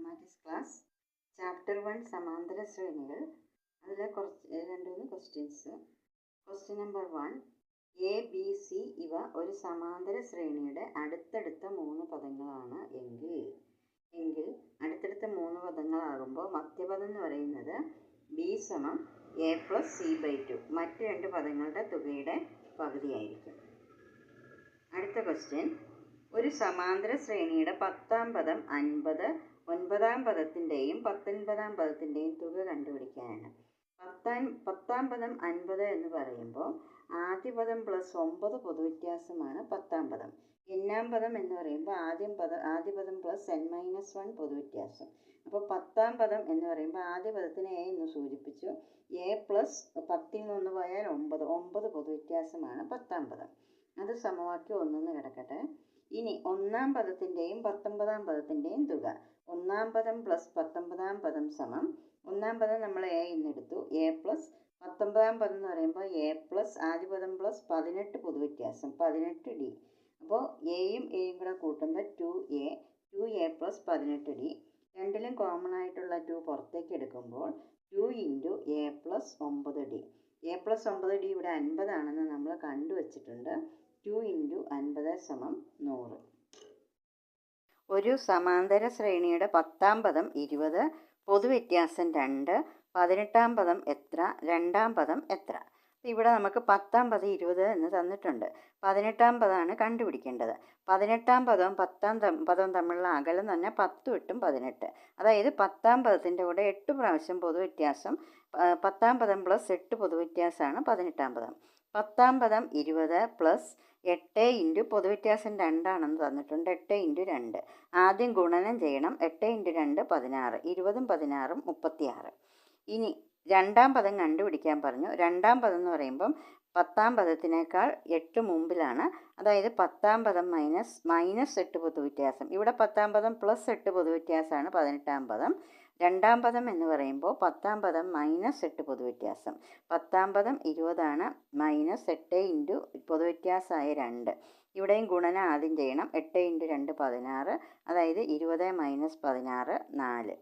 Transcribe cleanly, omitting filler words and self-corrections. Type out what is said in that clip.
Mathematics class chapter 1 സമാന്തര ശ്രേണികൾ. അതിലെ രണ്ട് മൂന്ന് questions. Question number 1, A B C ഇവ ഒരു സമാന്തര ശ്രേണിയുടെ അടുത്തടുത്ത 3 പദങ്ങളാണ് എങ്കിൽ അടുത്തടുത്ത 3 പദങ്ങളാകുമ്പോൾ മധ്യപദം എന്ന് പറയുന്നത് ബി സമം എ പ്ലസ് സി ബൈ 2 മറ്റ് 2 പദങ്ങളുടെ തുകയുടെ പകുതിയായിരിക്കും. അടുത്ത ക്വസ്റ്റ്യൻ, ഒരു സമാന്തര ശ്രേണിയുടെ 10ാം പദം 50, 9ാം പദത്തിൻ്റെയും 19ാം പദത്തിൻ്റെയും തുക കണ്ടുപിടിക്കാനാണ്. 10ാം പദം 50 എന്ന് പറയുമ്പോൾ ആദ്യ പദം പ്ലസ് 9 പൊതുവ്യത്യാസമാണ് 10ാം പദം. n-ാം പദം എന്ന് പറയുമ്പോൾ ആദ്യ പദം പ്ലസ് n-1 പൊതുവ്യത്യാസം. അപ്പോൾ 10ാം പദം എന്ന് പറയുമ്പോൾ ആദ്യ പദത്തിന് എ എന്ന് സൂചിപ്പിച്ചു. എ പ്ലസ് 10ൽ നിന്ന് പോയാൽ 9 പൊതുവ്യത്യാസമാണ് 10ാം പദം. അത് സമവാക്യം 1 കിടക്കട്ടെ. ഇനി 1ാം പദത്തിൻ്റെയും 19ാം പദത്തിൻ്റെയും തുക. 1ാം പദം പ്ലസ് 19ാം പദം സമം 1ാം പദം നമ്മൾ എ എന്നെടുത്തു, എ പ്ലസ് 19ാം പദം എന്ന് പറയുമ്പോൾ എ പ്ലസ് ആദ്യ പദം പ്ലസ് 18 പൊതുവ്യത്യാസം 18d. അപ്പോൾ എയും കൂടെ കൂട്ടുമ്പോൾ 2a പ്ലസ് 18d. രണ്ടിലും കോമൺ ആയിട്ടുള്ള 2 പുറത്തേക്ക് എടുക്കുമ്പോൾ 2 × a plus 9d. a plus 9d ഇവിടെ 50 ആണെന്ന് നമ്മൾ കണ്ടുവച്ചിട്ടുണ്ട്. 2 × 50 സമം 100. ഒരു സമാന്തര ശ്രേണിയുടെ 10ാം പദം 20, പൊതുവ്യത്യാസം 2, 18ാം പദം എത്ര, 2ാം പദം എത്ര? ഇവിടെ നമുക്ക് 10ാം പദം 20 എന്ന് തന്നിട്ടുണ്ട്. 18ാം പദമാണ് കണ്ടുപിടിക്കേണ്ടത്. 18ാം പദവും 10ാം പദവും തമ്മിലുള്ള അകലം എന്ന് പറഞ്ഞാൽ 10 8 18. അതായത് 10ാം പദത്തിൻ്റെ കൂടെ 8 പ്രാവശ്യം പൊതുവ്യത്യാസം. 10ാം പദം പ്ലസ് 8 പൊതുവ്യത്യാസമാണ് 18ാം പദം. 10ാം പദം 20 പ്ലസ് 8 × പൊതുവ്യത്യാസം 2 ആണെന്ന് തന്നിട്ടുണ്ട്. 8 × 2 ആദ്യം ഗുണനം ചെയ്യണം. 8 × 2 16, 20ഉം 16ഉം 36. ഇനി 2ാം പദം കണ്ടുപിടിക്കാൻ പറഞ്ഞു. 2ാം പദം എന്ന് പറയുമ്പം 10ാം പദത്തിനേക്കാൾ 8 മുമ്പിലാണ്. അതായത് 10ാം പദം മൈനസ് 8 പൊതുവ്യത്യാസം. ഇവിടെ 10ാം പദം പ്ലസ് 8 പൊതുവ്യത്യാസമാണ് 18ാം പദം. 2ാം പദം എന്ന് പറയുമ്പോൾ 10ാം പദം മൈനസ് 8 പൊതുവ്യത്യാസം. 10ാം പദം 20 ആണ്, മൈനസ് 8 × പൊതുവ്യത്യാസമായ 2. ഇവിടെയും ഗുണനം ആദ്യം ചെയ്യണം. 8 × 2 16, അതായത് 20 - 16 4.